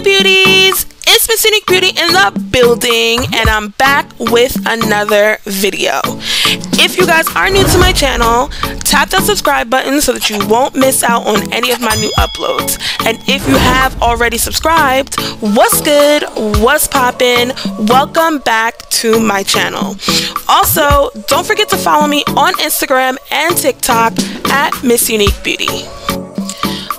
beauties, it's MissUniqueBeautii in the building, and I'm back with another video. If you guys are new to my channel, tap that subscribe button so that you won't miss out on any of my new uploads. And if you have already subscribed, what's good, what's poppin', welcome back to my channel. Also, don't forget to follow me on Instagram and TikTok at MissUniqueBeautii.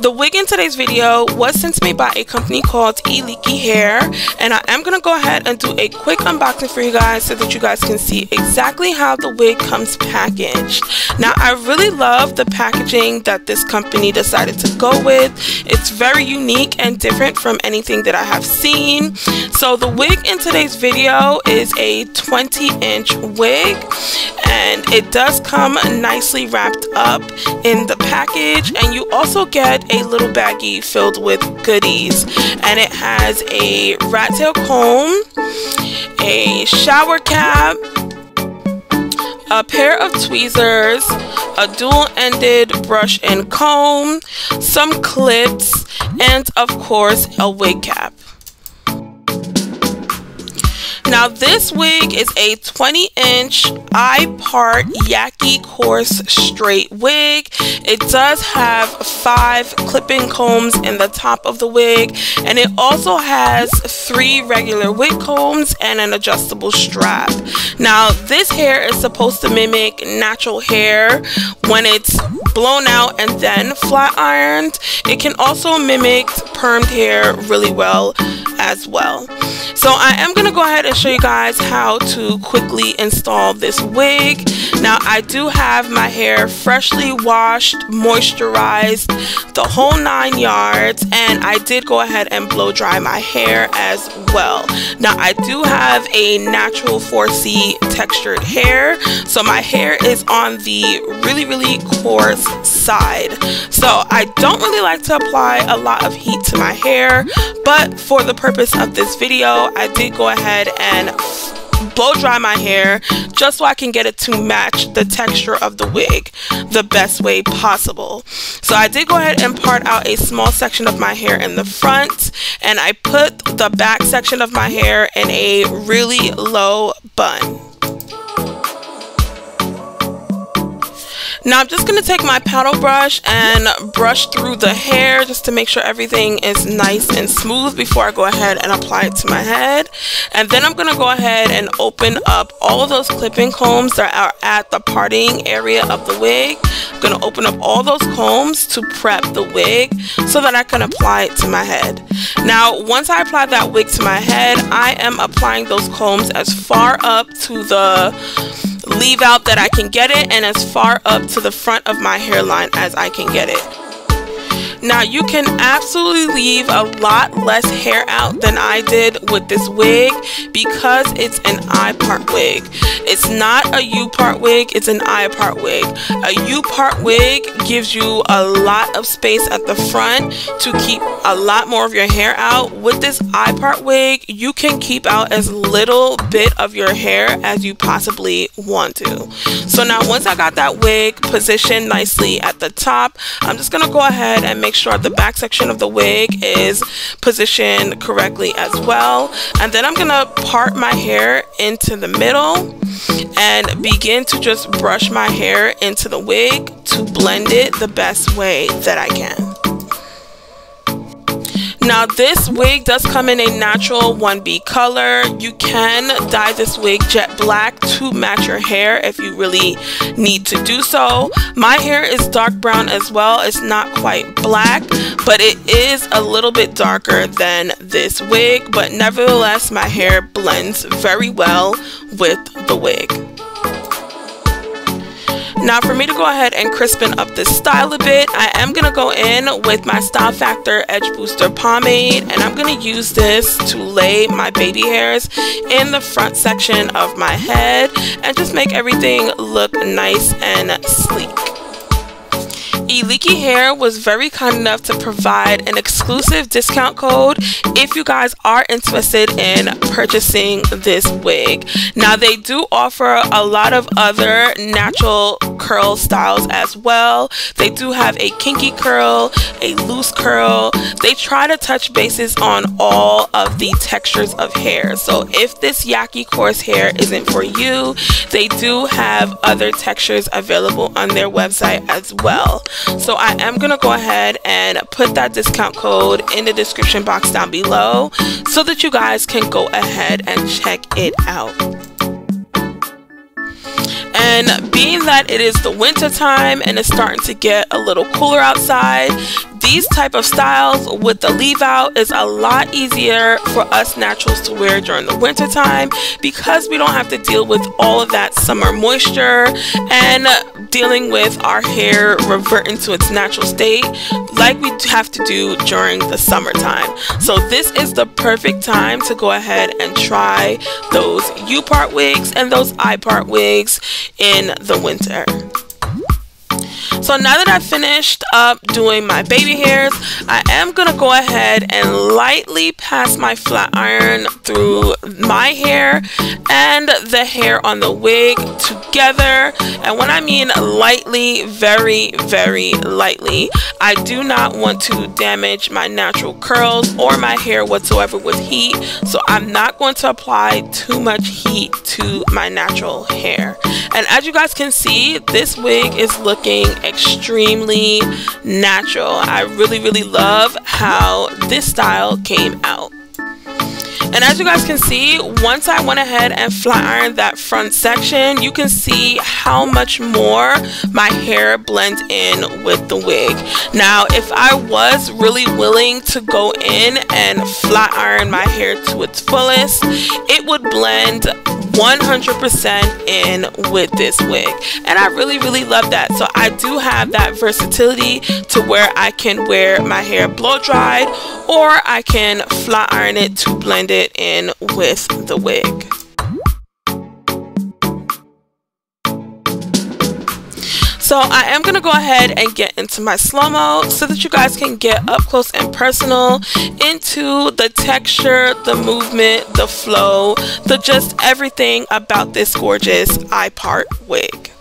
The wig in today's video was sent to me by a company called Ilike hair, and I am going to go ahead and do a quick unboxing for you guys so that you guys can see exactly how the wig comes packaged. Now, I really love the packaging that this company decided to go with. It's very unique and different from anything that I have seen. So the wig in today's video is a 20-inch wig, and it does come nicely wrapped up in the package, and you also get a little baggie filled with goodies, and it has a rat tail comb, a shower cap, a pair of tweezers, a dual-ended brush and comb, some clips, and of course a wig cap. Now, this wig is a 20-inch I-part YAKI coarse straight wig. It does have 5 clip-in combs in the top of the wig, and it also has 3 regular wig combs and an adjustable strap. Now, this hair is supposed to mimic natural hair when it's blown out and then flat ironed. It can also mimic permed hair really well as well. So I am going to go ahead and show you guys how to quickly install this wig. Now, I do have my hair freshly washed, moisturized, the whole 9 yards, and I did go ahead and blow dry my hair as well. Now, I do have a natural 4C textured hair, so my hair is on the really coarse side. So I don't really like to apply a lot of heat to my hair, but for the purpose of this video, I did go ahead and blow dry my hair just so I can get it to match the texture of the wig the best way possible. So I did go ahead and part out a small section of my hair in the front, and I put the back section of my hair in a really low bun. Now, I'm just going to take my paddle brush and brush through the hair just to make sure everything is nice and smooth before I go ahead and apply it to my head. And then I'm going to go ahead and open up all of those clip-in combs that are at the parting area of the wig. I'm going to open up all those combs to prep the wig so that I can apply it to my head. Now, once I apply that wig to my head, I am applying those combs as far up to the leave out that I can get it, and as far up to the front of my hairline as I can get it. Now, you can absolutely leave a lot less hair out than I did with this wig because it's an I-part wig. It's not a U-part wig, it's an I-part wig. A U-part wig gives you a lot of space at the front to keep a lot more of your hair out. With this I-part wig, you can keep out as little bit of your hair as you possibly want to. So now, once I got that wig positioned nicely at the top, I'm just going to go ahead and make sure the back section of the wig is positioned correctly as well. And then I'm going to part my hair into the middle and begin to just brush my hair into the wig to blend it the best way that I can. Now, this wig does come in a natural 1B color. You can dye this wig jet black to match your hair if you really need to do so. My hair is dark brown as well. It's not quite black, but it is a little bit darker than this wig, but nevertheless, my hair blends very well with the wig. Now, for me to go ahead and crispen up this style a bit, I am going to go in with my Style Factor Edge Booster Pomade, and I'm going to use this to lay my baby hairs in the front section of my head and just make everything look nice and sleek. Ilike Hair was very kind enough to provide an exclusive discount code if you guys are interested in purchasing this wig. Now they do offer a lot of other natural curl styles as well. They do have a kinky curl, a loose curl. They try to touch bases on all of the textures of hair. So if this YAKI coarse hair isn't for you, they do have other textures available on their website as well. So I am going to go ahead and put that discount code in the description box down below so that you guys can go ahead and check it out. And being that it is the winter time and it's starting to get a little cooler outside, these type of styles with the leave out is a lot easier for us naturals to wear during the winter time because we don't have to deal with all of that summer moisture and dealing with our hair reverting to its natural state like we have to do during the summertime. So this is the perfect time to go ahead and try those U-part wigs and those I-part wigs in the winter. So now that I've finished up doing my baby hairs, I am going to go ahead and lightly pass my flat iron through my hair and the hair on the wig together. And when I mean lightly, very, very lightly, I do not want to damage my natural curls or my hair whatsoever with heat. So I'm not going to apply too much heat to my natural hair. And as you guys can see, this wig is looking extremely natural. I really love how this style came out. And as you guys can see, once I went ahead and flat ironed that front section, you can see how much more my hair blends in with the wig. Now, if I was really willing to go in and flat iron my hair to its fullest, it would blend 100% in with this wig, and I really love that. So I do have that versatility to where I can wear my hair blow dried or I can flat iron it to blend it in with the wig. So I am going to go ahead and get into my slow-mo so that you guys can get up close and personal into the texture, the movement, the flow, the just everything about this gorgeous I-part wig.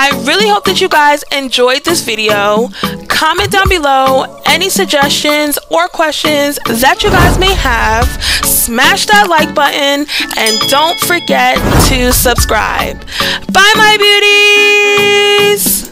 I really hope that you guys enjoyed this video. Comment down below any suggestions or questions that you guys may have. Smash that like button and don't forget to subscribe. Bye, my beauties!